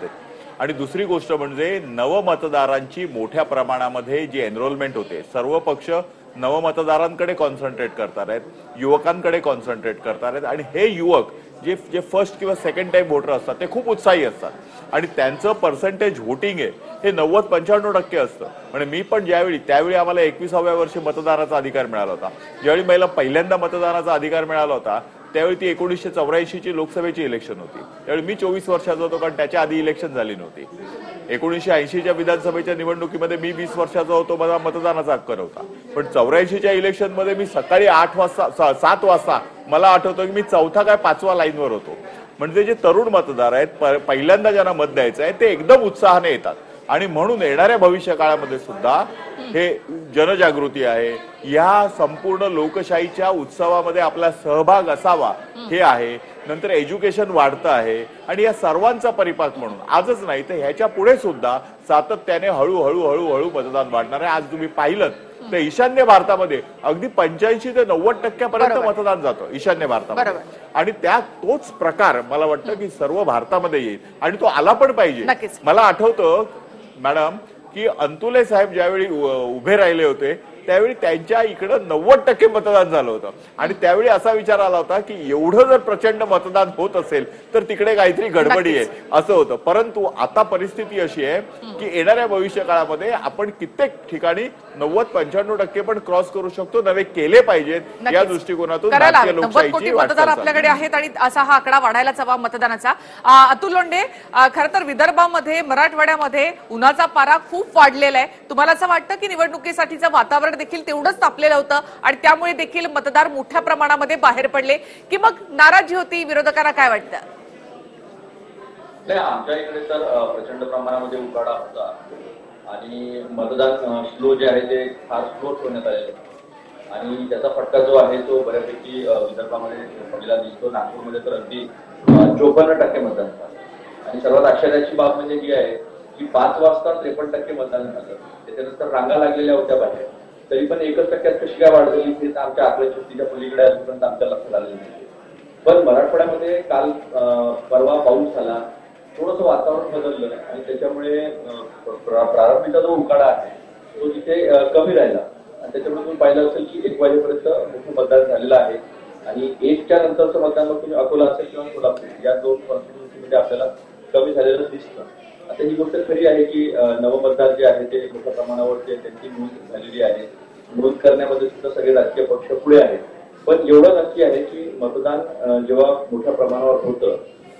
आणि दुसरी गोष्ट म्हणजे नवमतदारांची मोठ्या प्रमाणामध्ये जी एनरोलमेंट होते, सर्व पक्ष नवमतदारांकडे कॉन्सन्ट्रेट करतात आहेत, युवकांकडे कॉन्सन्ट्रेट करतात आहेत आणि हे युवक जे फर्स्ट किंवा सेकंड टाइम वोटर असतात ते खूप उत्साही असतात आणि त्यांचं पर्सेंटेज व्होटिंग आहे हे 90-95% असतं। म्हणजे मी पण त्यावेळी आम्हाला 21व्या वर्षी मतदानाचा अधिकार मिळाला होता। ज्यावेळी मला पहिल्यांदा मतदानाचा अधिकार मिळाला होता त्यावेळी ती 1984ची लोकसभेची इलेक्शन होती। त्यावेळी मी 24 वर्षाचा होतो, कारण त्याच्या आधी इलेक्शन झाली नव्हती। 1980च्या विधानसभेच्या निवडणुकीमध्ये मी 20 वर्षाचा होतो, मला मतदानाचा हक्क नव्हता। पण 84च्या इलेक्शनमध्ये मी सकाळी 7 वाजता मला आठवतं की मी 4था काय 5व्या लाईनवर होतो। म्हणजे जे तरुण मतदार आहेत, पहिल्यांदा ज्यांना मत द्यायचं आहे ते एकदम उत्साहाने येतात आणि म्हणून येणाऱ्या भविष्य काळामध्ये सुद्धा हे जनजागृती आहे, या संपूर्ण लोकशाहीच्या उत्सवामध्ये आपला सहभाग असावा हे आहे। नंतर एज्युकेशन वाढतं आहे आणि या सर्वांचा परिपाक म्हणून आजच नाही तर ह्याच्या पुढे सुद्धा सातत्याने हळूहळू मतदान वाढणार आहे। आज तुम्ही पाहिलं तर ईशान्य भारतामध्ये अगदी 85 ते 90% मतदान जातं ईशान्य भारतामध्ये आणि तोच प्रकार मला वाटतं की सर्व भारतामध्ये येईल आणि तो आला पण पाहिजे। मला आठवतं मॅडम की अंतुले साहेब ज्यावेळी उभे राहिले होते त्यावेळी त्यांच्या इकडं 90% मतदान झालं होतं आणि त्यावेळी असा विचार आला होता की एवढं जर प्रचंड मतदान होत असेल तर तिकडे काहीतरी गडबडी आहे असं होतं. परंतु आता परिस्थिती अशी आहे की येणाऱ्या भविष्य काळामध्ये आपण कित्येक ठिकाणी 90-95% पण क्रॉस करू शकतो, नवे केले पाहिजेत या दृष्टिकोनातून भारतीय 90 कोटी मतदार आपल्याकडे आहेत आणि असा हा आकडा वाढायलाच हवा मतदानाचा. अतुल लोंढे, खरं तर विदर्भामध्ये मराठवाड्यामध्ये उन्हाचा पारा खूप वाढलेला आहे. तुम्हाला असं वाटतं की निवडणुकीसाठीचं वातावरण देखील तेवढंच तापलेलं होतं आणि त्यामुळे देखील मतदार मोठ्या प्रमाणामध्ये बाहेर पडले की मग नाराजी होती? विरोधकांना काय वाटतं? नाही, आमच्या इकडे तर प्रचंड प्रमाणामध्ये उकाडा होता आणि मतदान स्लो जे आहे ते फार स्लो ठेवण्यात आलेले आणि त्याचा फटका जो आहे तो बऱ्यापैकी विदर्भामध्ये पडलेला दिसतो. नागपूरमध्ये तर अगदी 54% मतदान झालं आणि सर्वात आश्चर्याची बाब म्हणजे ही आहे की 5 वाजता 53% मतदान झालं. त्याच्यानंतर रांगा लागलेल्या होत्या बाहेर, तरी पण 1% कशी काय वाढ झाली हे आमच्या आकडेशक्तीच्या पलीकडे अजूनपर्यंत आमच्या लक्षात आलेलं नाही. पण मराठवाड्यामध्ये काल परवा पाऊस झाला, थोडंसं वातावरण बदललं आणि त्याच्यामुळे प्रारंभीचा जो उकाडा आहे तो तिथे कमी राहिला आणि त्याच्यामुळे तुम्ही पाहिलं असेल की 1 वाजेपर्यंत मोठं मतदान झालेलं आहे आणि 1च्या नंतरचं मतदान मग तुम्ही अकोला असेल किंवा सोलापूर या 2 कॉन्स्टिट्युन्सीमध्ये आपल्याला कमी झालेलं दिसतं. आता ही गोष्ट खरी आहे की नवमतदार जे आहे ते मोठ्या प्रमाणावर त्यांची नोंद झालेली आहे. नोंद करण्यामध्ये सुद्धा सगळे राजकीय पक्ष पुढे आहेत. पण एवढं नक्की आहे की मतदान जेव्हा मोठ्या प्रमाणावर होतं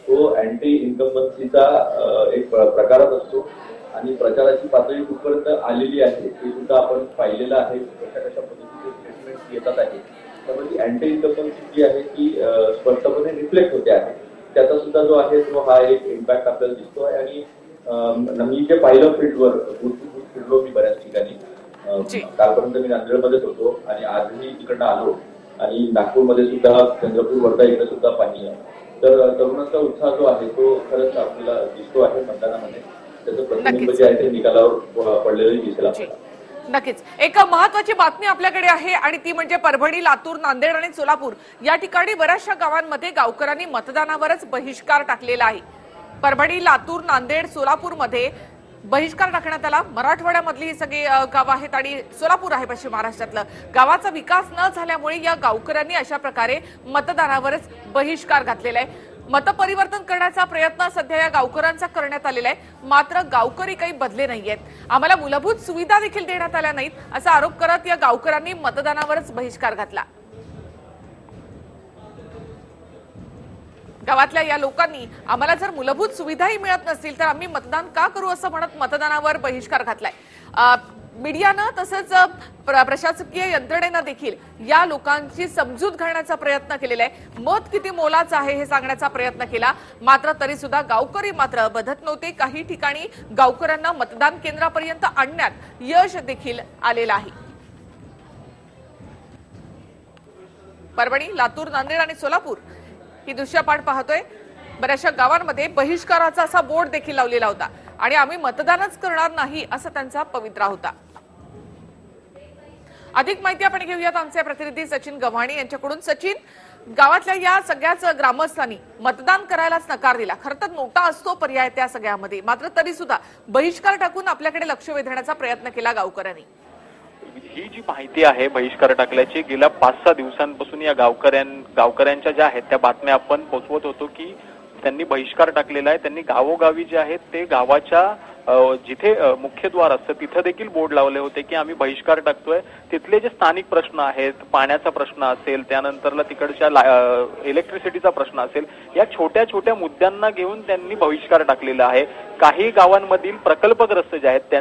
तो अँटी इन्कम्बन्सीचा एक प्रकारच असतो आणि प्रचाराची पातळी कुठपर्यंत आलेली आहे हे सुद्धा आपण पाहिलेलं आहे. कशा पद्धतीचे स्टेटमेंट येतात आहे त्यामुळे ती अँटी इन्कम्बन्सी जी आहे ती स्पष्टपणे रिफ्लेक्ट होते आहे. त्याचा सुद्धा जो आहे तो हा एक इम्पॅक्ट आपल्याला दिसतो आहे आणि मी जे पाहिलं फील्डवर फिरलो मी बऱ्याच ठिकाणी. कालपर्यंत मी नांदेडमध्येच होतो आणि आजही तिकडनं आलो आणि नागपूरमध्ये सुद्धा चंद्रपूर वर्धा इकडे सुद्धा पाहिलं. तर तरुणांचा उत्साह जो आहे तो खरंच आपल्याला दिसतो आहे मतदानामध्ये. त्याचं प्रतिबिंब जे आहे ते निकालावर पडलेलं दिसेल आपल्याला. नक्कीच. एक महत्वाची बातमी आपल्याकडे आहे आणि ती म्हणजे परभणी, लातूर, नांदेड आणि सोलापूर या ठिकाणी बऱ्याचशा गावांमध्ये गावकऱ्यांनी मतदानावरच बहिष्कार टाकलेला आहे. परभणी, लातूर, नांदेड, सोलापूरमध्ये बहिष्कार टाकण्यात आला. मराठवाड्यामधली ही सगळी गावं आहेत आणि सोलापूर आहे पश्चिम महाराष्ट्रातलं. गावाचा विकास न झाल्यामुळे या गावकऱ्यांनी अशा प्रकारे मतदानावरच बहिष्कार घातलेला आहे. मतपरिवर्तन करण्याचा प्रयत्न सध्या या गावकऱ्यांचा करण्यात आलेला आहे. मात्र गावकरी काही बदले नाहीयेत. आम्हाला मूलभूत सुविधा देखील देण्यात आल्या नाहीत असा आरोप करत या गावकऱ्यांनी मतदानावरच बहिष्कार घातला. गावातल्या या लोकांनी आम्हाला जर मूलभूत सुविधाही मिळत नसतील तर आम्ही मतदान का करू असं म्हणत मतदानावर बहिष्कार घातलाय. मीडियानं तसंच प्रशासकीय यंत्रणेनं देखील या लोकांची समजूत घालण्याचा प्रयत्न केलेला आहे. मत किती मोलाचं आहे हे सांगण्याचा प्रयत्न केला. मात्र तरी सुद्धा गावकरी मात्र बधत नव्हते. काही ठिकाणी गावकऱ्यांना मतदान केंद्रापर्यंत आणण्यात यश देखील आलेलं आहे. परभणी, लातूर, नांदेड आणि सोलापूर ही दृश्य आपण पाहतोय. बऱ्याचशा गावांमध्ये बहिष्काराचा असा बोर्ड देखील लावलेला होता आणि आम्ही मतदानच करणार नाही असा त्यांचा पवित्रा होता. अधिक माहिती आपण घेऊयात आमचे प्रतिनिधी सचिन गव्हाणे यांच्याकडून. सचिन, गावातल्या या सगळ्याच ग्रामस्थांनी मतदान करायलाच नकार दिला. खरं तर नोटा असतो पर्याय त्या सगळ्यामध्ये, मात्र तरी सुद्धा बहिष्कार टाकून आपल्याकडे लक्ष वेधण्याचा प्रयत्न केला गावकऱ्यांनी. ही जी माहिती आहे बहिष्कार टाकल्याची, गेल्या 5-6 दिवसांपासून या गावकऱ्यांच्या ज्या आहेत त्या बातम्या आपण पोहोचवत होतो की त्यांनी बहिष्कार टाकलेला आहे. त्यांनी गावोगावी जे आहेत ते गावाच्या जिथे मुख्यद्वार असतं तिथे देखील बोर्ड लावले होते की आम्ही बहिष्कार टाकतोय. तिथले जे स्थानिक प्रश्न आहेत, पाण्याचा प्रश्न असेल, त्यानंतरला तिकडच्या इलेक्ट्रिसिटीचा प्रश्न असेल, या छोट्या छोट्या मुद्द्यांना घेऊन त्यांनी बहिष्कार टाकलेला आहे. काही गावांमधील प्रकल्पग्रस्त जे आहेत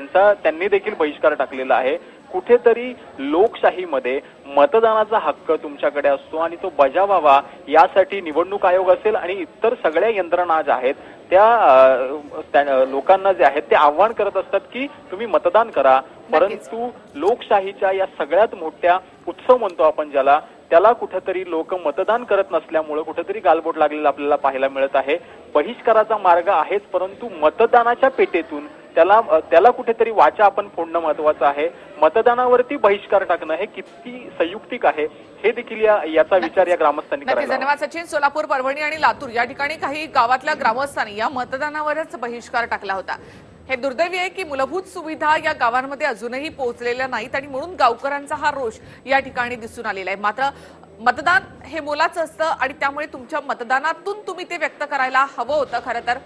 त्यांनी देखील बहिष्कार टाकलेला आहे. कुठेतरी लोकशाहीमध्ये मतदानाचा हक्क तुमच्याकडे असतो आणि तो बजावावा यासाठी निवडणूक आयोग असेल आणि इतर सगळ्या यंत्रणा ज्या आहेत त्या लोकांना जे आहेत ते आव्हान करत असतात की तुम्ही मतदान करा. परंतु लोकशाहीच्या या सगळ्यात मोठ्या उत्सव म्हणतो आपण ज्याला, त्याला कुठेतरी लोक मतदान करत नसल्यामुळे कुठेतरी गालबोट लागलेला आपल्याला पाहायला मिळत आहे. बहिष्काराचा मार्ग आहेच, परंतु मतदानाच्या पेटेतून त्याला कुठेतरी वाचा आपण फोडणं महत्वाचं आहे. मतदानावरती बहिष्कार टाकणं हे किती संयुक्तिक आहे हे देखील याचा विचार या ग्रामस्थांनी करायला. धन्यवाद सचिन. सोलापूर, परभणी आणि लातूर या ठिकाणी काही गावातल्या ग्रामस्थांनी या मतदानावरच बहिष्कार टाकला होता. हे दुर्दैवी आहे की मूलभूत सुविधा या गावांमध्ये अजूनही पोहोचलेल्या नाहीत आणि म्हणून गावकऱ्यांचा हा रोष या ठिकाणी दिसून आलेला आहे. मात्र मतदान हे मोलाचं असतं आणि त्यामुळे तुमच्या मतदानातून तुम्ही ते व्यक्त करायला हवं होतं खरं तर,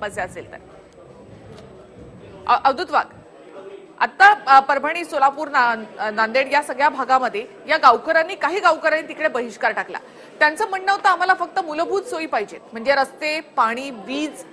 मजे असेल तर. अवधूत वाघ, आता परभणी, सोलापूर, नांदेड या सगळ्या भागामध्ये या गावकऱ्यांनी, काही गावकऱ्यांनी तिकडे बहिष्कार टाकला. त्यांचं म्हणणं होतं आम्हाला फक्त मूलभूत सोयी पाहिजेत, म्हणजे रस्ते, पाणी, वीज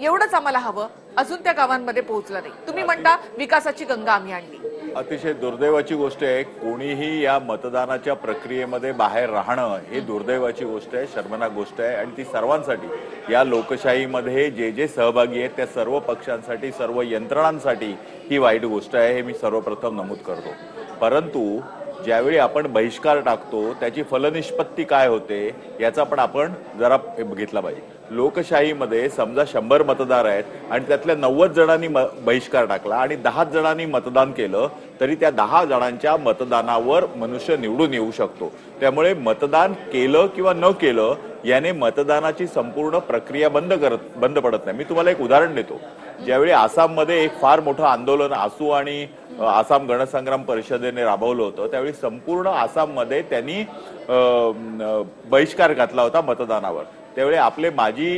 एवढंच आम्हाला हवं, अजून त्या गावांमध्ये पोहोचलं नाही. तुम्ही म्हणता विकासाची गंगा आम्ही आणली. अतिशय दुर्दैवाची गोष्ट आहे. कोणीही या मतदानाच्या प्रक्रियेमध्ये बाहेर राहणं हे दुर्दैवाची गोष्ट आहे, शर्मनाक गोष्ट आहे आणि ती सर्वांसाठी, या लोकशाहीमध्ये जे जे सहभागी आहेत त्या सर्व पक्षांसाठी, सर्व यंत्रणांसाठी ही वाईट गोष्ट आहे, हे मी सर्वप्रथम नमूद करतो. परंतु ज्यावेळी आपण बहिष्कार टाकतो त्याची फलनिष्पत्ती काय होते याचा पण आपण जरा बघितला पाहिजे. लोकशाहीमध्ये समजा 100 मतदार आहेत आणि त्यातल्या 90 जणांनी बहिष्कार टाकला आणि 10 जणांनी मतदान केलं तरी त्या 10 जणांच्या मतदानावर मनुष्य निवडून येऊ शकतो. त्यामुळे मतदान केलं किंवा न केलं याने मतदानाची संपूर्ण प्रक्रिया बंद पडत नाही. मी तुम्हाला एक उदाहरण देतो. ज्यावेळी आसाममध्ये एक फार मोठं आंदोलन आसू आणि आसाम गणसंग्राम परिषदेने राबवलं होतं त्यावेळी संपूर्ण आसाममध्ये त्यांनी बहिष्कार घातला होता मतदानावर. त्यावेळी आपले माजी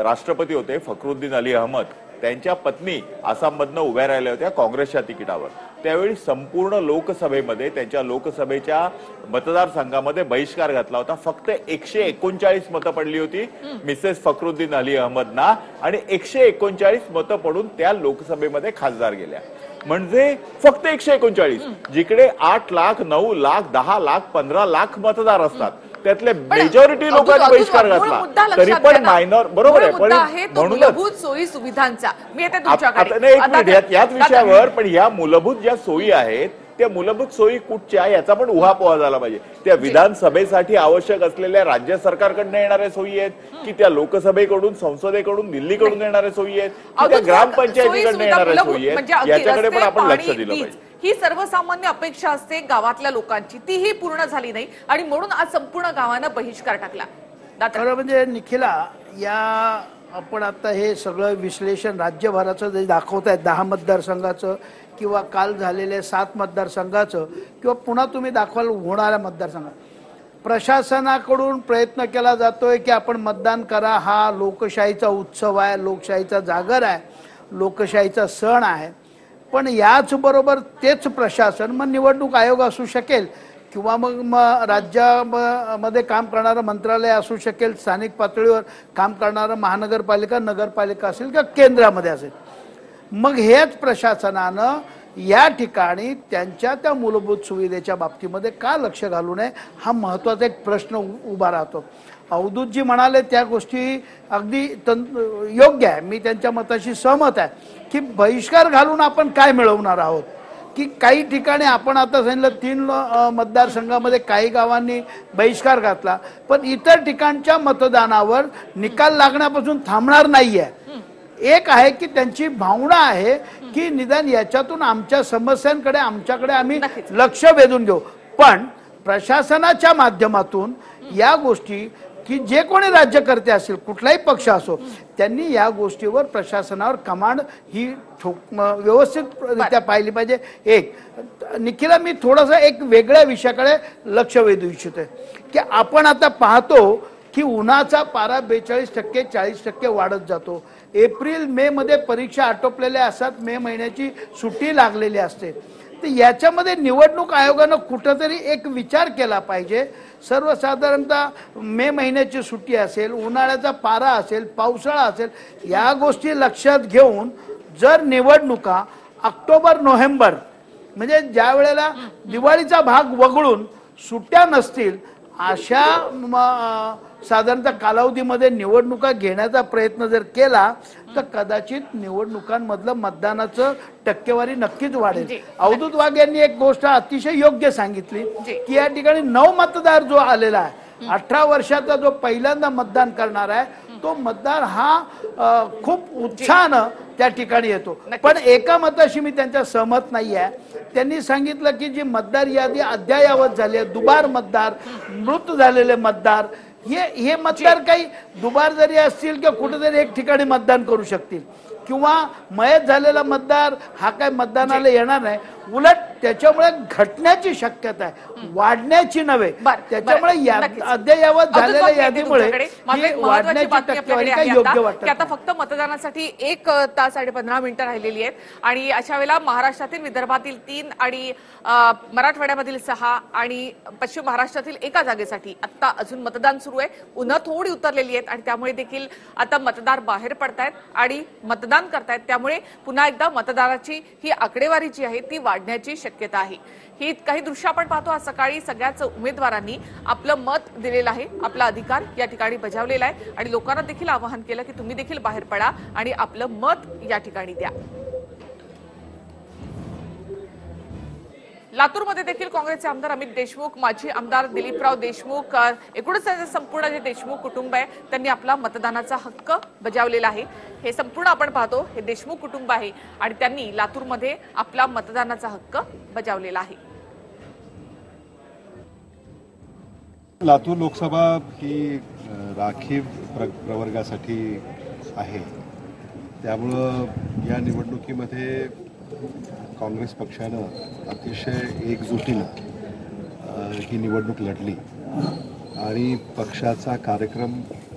राष्ट्रपती होते फखरुद्दीन अली अहमद, त्यांच्या पत्नी आसाममधनं उभ्या राहिल्या होत्या काँग्रेसच्या तिकिटावर. त्यावेळी संपूर्ण लोकसभेमध्ये, त्यांच्या लोकसभेच्या मतदारसंघामध्ये बहिष्कार घातला होता. फक्त 139 मतं पडली होती मिसेस फखरुद्दीन अली अहमदना आणि 139 मतं पडून त्या लोकसभेमध्ये खासदार गेल्या. म्हणजे फक्त 139, जिकडे 8 लाख, 9 लाख, 10 लाख, 15 लाख मतदार असतात त्यातले मेजॉरिटी लोकांनी बहिष्कार घातला तरी पण मायनॉर. बरोबर आहे, पण म्हणूनच मूलभूत सोयी सुविधांचा मी येते तुमच्याकडे. एक मिनिट याच विषयावर, पण ह्या मूलभूत ज्या सोयी आहेत त्या मूलभूत सोयी कुठच्या याचा पण उहापोहा झाला पाहिजे. त्या विधानसभेसाठी आवश्यक असलेल्या राज्य सरकारकडनं येणाऱ्या सोयी आहेत की त्या लोकसभेकडून, संसदेकडून, दिल्लीकडून येणाऱ्या सोयी आहेत की त्या ग्रामपंचायतीकडनं येणाऱ्या सोयी आहेत, याच्याकडे पण आपण लक्ष दिलं पाहिजे. ही सर्वसामान्य अपेक्षा असते गावातल्या लोकांची, तीही पूर्ण झाली नाही आणि म्हणून आज संपूर्ण गावानं बहिष्कार टाकला. खरं म्हणजे निखिला, या आपण आता हे सगळं विश्लेषण राज्यभराचं जे दाखवत आहेत 10 मतदारसंघाचं किंवा काल झालेल्या 7 मतदारसंघाचं किंवा पुन्हा तुम्ही दाखवाल होणाऱ्या मतदारसंघात, प्रशासनाकडून प्रयत्न केला जातोय की आपण मतदान करा, हा लोकशाहीचा उत्सव आहे, लोकशाहीचा जागर आहे, लोकशाहीचा सण आहे. पण याचबरोबर तेच प्रशासन, मग निवडणूक आयोग असू शकेल किंवा मग राज्यामध्ये काम करणारं मंत्रालय असू शकेल, स्थानिक पातळीवर काम करणारं महानगरपालिका, नगरपालिका असेल किंवा केंद्रामध्ये असेल, मग हेच प्रशासनानं या ठिकाणी त्यांच्या त्या मूलभूत सुविधेच्या बाबतीमध्ये का लक्ष घालू नये हा महत्त्वाचा एक प्रश्न उभा राहतो. अवधूतजी म्हणाले त्या गोष्टी अगदी योग्य आहे, मी त्यांच्या मताशी सहमत आहे की बहिष्कार घालून आपण काय मिळवणार आहोत. की काही ठिकाणी आपण आता सांगितलं 3 मतदारसंघामध्ये काही गावांनी बहिष्कार घातला, पण इतर ठिकाणच्या मतदानावर निकाल लागण्यापासून थांबणार नाहीये. एक आहे की त्यांची भावना आहे की निदान याच्यातून आमच्या समस्यांकडे, आमच्याकडे आम्ही लक्ष वेधून घेऊ. पण प्रशासनाच्या माध्यमातून या गोष्टी की जे कोणी राज्यकर्ते असतील, कुठलाही पक्ष असो, त्यांनी या गोष्टीवर प्रशासनावर कमांड ही व्यवस्थितरित्या पाहिली पाहिजे. एक निखिला, मी थोडासा एक वेगळ्या विषयाकडे लक्ष वेधू इच्छितोय की आपण आता पाहतो की उन्हाचा पारा 42%, 40% वाढत जातो. एप्रिल मे मध्ये परीक्षा आटोपलेल्या असतात, मे महिन्याची सुट्टी लागलेली असते. तर याच्यामध्ये निवडणूक आयोगानं कुठंतरी एक विचार केला पाहिजे. सर्वसाधारणतः मे महिन्याची सुट्टी असेल, उन्हाळ्याचा पारा असेल, पावसाळा असेल, या गोष्टी लक्षात घेऊन जर निवडणुका ऑक्टोबर नोव्हेंबर म्हणजे ज्या वेळेला दिवाळीचा भाग वगळून सुट्ट्या नसतील अशा साधारणतः कालावधीमध्ये निवडणुका घेण्याचा प्रयत्न जर केला तर कदाचित निवडणुकांमधलं मतदानाचं टक्केवारी नक्कीच वाढेल. अवधूत वाघ यांनी एक गोष्ट अतिशय योग्य सांगितली की या ठिकाणी 9 मतदार जो आलेला आहे, 18 वर्षाचा जो पहिल्यांदा मतदान करणार आहे, तो मतदार हा खूप उत्साहानं त्या ठिकाणी येतो. पण एका मताशी मी त्यांच्या सहमत नाही आहे. त्यांनी सांगितलं की जी मतदार यादी अद्ययावत झाली आहे, दुबार मतदार, मृत झालेले मतदार, हे मतदार काही दुबार जरी असतील किंवा कुठेतरी एक ठिकाणी मतदान करू शकतील. किंवा मयत झालेला मतदार हा काय मतदानाला येणार नाही, उलट त्याच्यामुळे घटण्याची शक्यता आहे, वाढण्याची नव्हे. त्याच्यामुळे अद्ययावत झालेल्या यादीमुळे ही वाढण्याची टक्केवारी काय योग्य वाटत. आता फक्त मतदानासाठी 1 तास आणि 15 मिनिटं राहिलेली आहेत आणि अशा वेळेला महाराष्ट्रातील विदर्भातील 3 आणि मराठवाड्यामधील 6 आणि पश्चिम महाराष्ट्रातील 1 जागेसाठी आता अजून मतदान सुरू आहे. उन्हा थोडी उतरलेली आहेत आणि त्यामुळे देखील आता मतदार बाहेर पडतायत आणि मतदान करतायत. त्यामुळे पुन्हा एकदा मतदाराची ही आकडेवारी जी आहे ती वाढण्याची शक्यता आहे. ही काही दृश्य आपण पाहतो. आज सकाळी सगळ्याच उमेदवारांनी आपलं मत दिलेलं आहे, आपला अधिकार या ठिकाणी बजावलेला आहे आणि लोकांना देखील आवाहन केलं की तुम्ही देखील बाहेर पडा आणि आपलं मत या ठिकाणी द्या. लातूरमध्ये देखील काँग्रेसचे आमदार अमित देशमुख, माजी आमदार दिलीपराव देशमुख, एकूणच संपूर्ण जे देशमुख कुटुंब आहे त्यांनी आपला मतदानाचा हक्क बजावलेला आहे. हे संपूर्ण आपण पाहतो, हे देशमुख कुटुंब आहे आणि त्यांनी लातूरमध्ये आपला मतदानाचा हक्क बजावलेला आहे. लातूर लोकसभा ही राखीव प्रवर्गासाठी आहे, त्यामुळं या निवडणुकीमध्ये काँग्रेस पक्षानं अतिशय एकजुटीनं ही निवडणूक लढली आणि पक्षाचा कार्यक्रम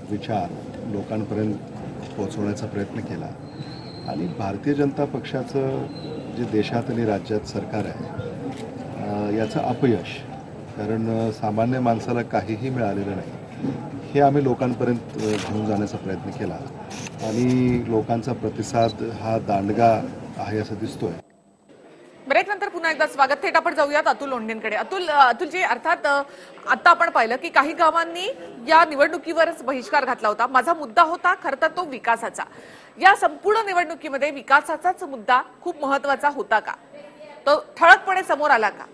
विचार लोकांपर्यंत पोहोचवण्याचा प्रयत्न केला आणि भारतीय जनता पक्षाचं जे देशात आणि राज्यात सरकार आहे याचं अपयश, कारण सामान्य माणसाला काहीही मिळालेलं नाही, हे आम्ही लोकांपर्यंत घेऊन जाण्याचा प्रयत्न केला आणि लोकांचा प्रतिसाद हा दांडगा आहे असं दिसतोय. ब्रेक नंतर पुन्हा एकदा स्वागत. थेट आपण जाऊयात अतुल लोंढेंकडे. अतुलजी, अर्थात आता आपण पाहिलं की काही गावांनी या निवडणुकीवरच बहिष्कार घातला होता. माझा मुद्दा होता खरं तर तो विकासाचा. या संपूर्ण निवडणुकीमध्ये विकासाचाच मुद्दा खूप महत्वाचा होता का? तो ठळकपणे समोर आला का?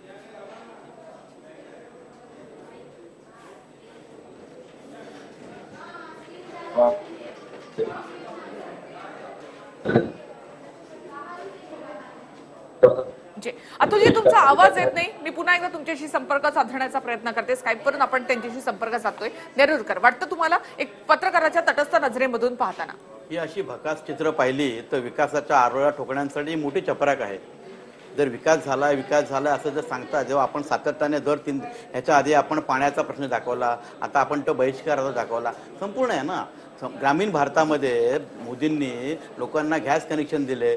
अतुलजी, तुमचा आवाज येत नाही. मी पुन्हा एकदा तुमच्याशी संपर्क साधण्याचा प्रयत्न करते. स्काईपवरून आपण त्यांच्याशी संपर्क साधतोय. नेरुरकर, वाटतं तुम्हाला एक पत्रकाराच्या तटस्थ नजरेमधून पाहताना ही अशी भकास चित्र पाहिली तर विकासाच्या आरोळ्या ठोकण्यासाठी मोठी चपराक आहे. जर विकास झाला असं जर सांगता, जेव्हा आपण सातत्याने दर 3 ह्याच्या आधी आपण पाण्याचा प्रश्न दाखवला, आता आपण तो बहिष्काराचा दाखवला, संपूर्ण आहे ना. ग्रामीण भारतामध्ये मोदींनी लोकांना गॅस कनेक्शन दिले,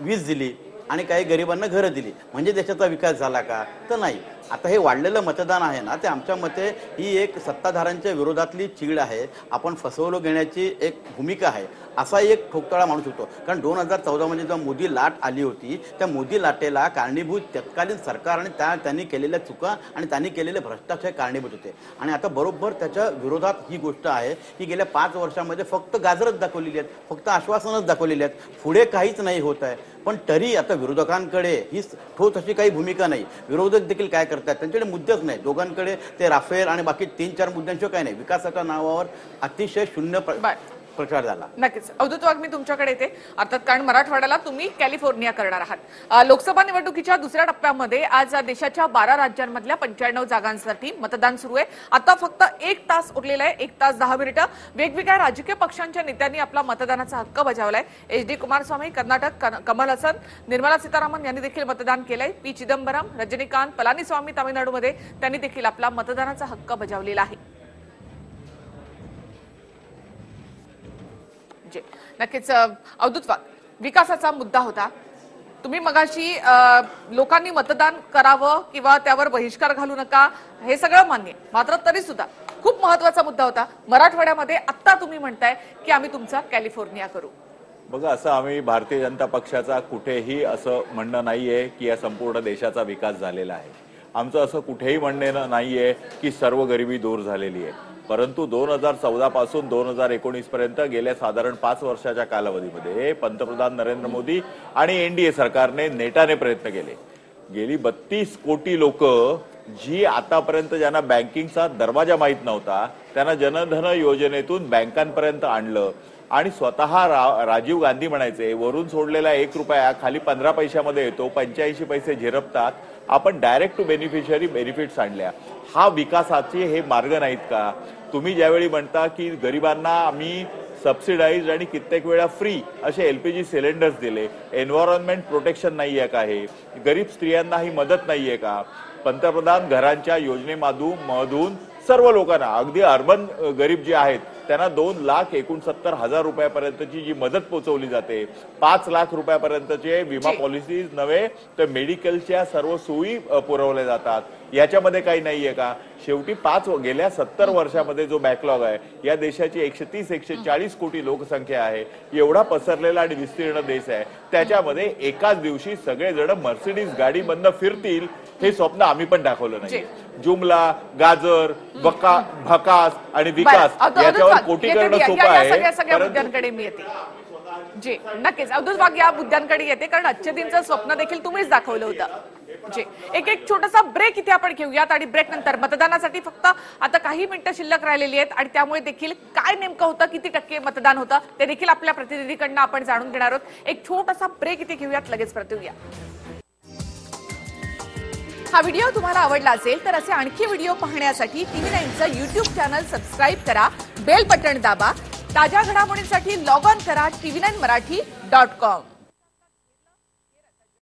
वीज दिली आणि काही गरिबांना घरं दिली, म्हणजे देशाचा विकास झाला का? तर नाही. आता हे वाढलेलं मतदान आहे ना, ते आमच्या मते ही एक सत्ताधाऱ्यांच्या विरोधातली चीड आहे, आपण फसवणूक घेण्याची एक भूमिका आहे, असा एक ठोकताळा मानू शकतो. कारण 2014मध्ये जेव्हा मोदी लाट आली होती, त्या मोदी लाटेला कारणीभूत तत्कालीन सरकार आणि त्यांनी केलेल्या चुका आणि त्यांनी केलेले भ्रष्टाचार कारणीभूत होते. आणि आता बरोबर त्याच्या विरोधात ही गोष्ट आहे की गेल्या 5 वर्षामध्ये फक्त गाजरच दाखवलेली आहेत, फक्त आश्वासनच दाखवलेली आहेत, पुढे काहीच नाही होत आहे. पण तरी आता विरोधकांकडे ही ठोस अशी काही भूमिका नाही. विरोधक देखील काय करतात, त्यांच्याकडे मुद्देच नाही. दोघांकडे ते राफेल आणि बाकी 3-4 मुद्द्यांशिवाय काय नाही. विकासाच्या नावावर अतिशय शून्य प्रचार झाला. नक्कीच. अवधूत वाघ, मी तुमच्याकडे येते. अर्थात कारण मराठवाड्याला तुम्ही कॅलिफोर्निया करणार आहात. लोकसभा निवडणुकीच्या दुसऱ्या टप्प्यामध्ये आज देशाच्या 12 राज्यांमधल्या 95 जागांसाठी मतदान सुरू आहे. आता फक्त 1 तास उरलेला आहे, 1 तास 10 मिनिटं. वेगवेगळ्या राजकीय पक्षांच्या नेत्यांनी आपला मतदानाचा हक्क बजावलाय. HD कुमारस्वामी कर्नाटक, कमल हसन, निर्मला सीतारामन यांनी देखील मतदान केलंय. P चिदंबरम, रजनीकांत, पलानीस्वामी तामिळनाडूमध्ये त्यांनी देखील आपला मतदानाचा हक्क बजावलेला आहे. नक्कीच. अवधूत वाघ, विकासाचा मुद्दा होता. तुम्ही मगाशी लोकांनी मतदान करावं किंवा त्यावर बहिष्कार घालू नका हे सगळं मान्य, मात्र तरी सुद्धा खूप महत्वाचा मुद्दा होता. मराठवाड्यामध्ये आता तुम्ही म्हणताय की आम्ही तुमचा कॅलिफोर्निया करू. बघा, असं आम्ही भारतीय जनता पक्षाचा कुठेही असं म्हणणं नाहीये की या संपूर्ण देशाचा विकास झालेला आहे. आमचं असं कुठेही म्हणणं नाहीये की सर्व गरिबी दूर झालेली आहे. परंतु 2014 पासून 2019 पर्यंत गेल्या साधारण 5 वर्षाच्या कालावधीमध्ये पंतप्रधान नरेंद्र मोदी आणि NDA सरकारने नेटाने प्रयत्न केले. गेली 32 कोटी लोक जी आतापर्यंत ज्यांना बँकिंगचा दरवाजा माहीत नव्हता त्यांना जनधन योजनेतून बँकांपर्यंत आणलं आणि स्वतः राजीव गांधी म्हणायचे, वरून सोडलेला 1 रुपया खाली 15 पैशामध्ये येतो, 85 पैसे झिरपतात, आपण डायरेक्ट टू बेनिफिशियरी बेनिफिट्स आणल्या. हा विकासाचे हे मार्ग नाहीत का? तुम्ही ज्यावेळी म्हणता की गरिबांना आम्ही सबसिडाईज आणि कित्येक वेळा फ्री असे LPG सिलेंडर्स दिले. एन्व्हायरमेंट प्रोटेक्शन नाहीये का? हे गरीब स्त्रियांना ही मदत नाहीये का? पंतप्रधान घरांच्या योजनेमधून सर्व लोकांना, अगदी अर्बन गरीब जे आहेत त्यांना 2,69,000 रुपयापर्यंतची जी मदत पोहोचवली जाते, 5 लाख रुपयापर्यंतचे विमा पॉलिसीज नव्हे तर मेडिकलच्या सर्व सोयी पुरवल्या जातात. याच्यामध्ये काही नाहीये का? शेवटी गेल्या 70 वर्षामध्ये जो बॅकलॉग आहे, या देशाची 130-140 कोटी लोकसंख्या आहे, एवढा पसरलेला आणि विस्तीर्ण देश आहे, त्याच्यामध्ये एकाच दिवशी सगळेजण मर्सिडीज गाडी बंद फिरतील हे स्वप्न आम्ही पण दाखवलं नाही. जुमला, गाजर, भकास आणि विकास याच्यावर कोटी करणं सोपं आहे. सगळ्या मुद्द्यांकडे मी येते. जी नक्कीच अब्दुल वाघ या मुद्द्यांकडे येते, कारण अच्छेदींचं स्वप्न देखील तुम्हीच दाखवलं होतं. जी एक छोटासा ब्रेक इथे आपण घेऊयात आणि ब्रेक नंतर मतदानासाठी फक्त आता काही मिनिटं शिल्लक राहिलेली आहेत आणि त्यामुळे देखील काय नेमकं होतं, किती टक्के मतदान होतं ते देखील आपल्या प्रतिनिधीकडनं आपण जाणून घेणार आहोत. एक छोटासा ब्रेक इथे घेऊयात, लगेच परत येऊया. हा व्हिडिओ तुम्हाला आवडला असेल तर असे आणखी व्हिडिओ पाहण्यासाठी TV9चं YouTube चॅनल सबस्क्राईब करा, बेल बटन दाबा. ताज्या घडामोडींसाठी लॉग ऑन करा TV9marathi.com.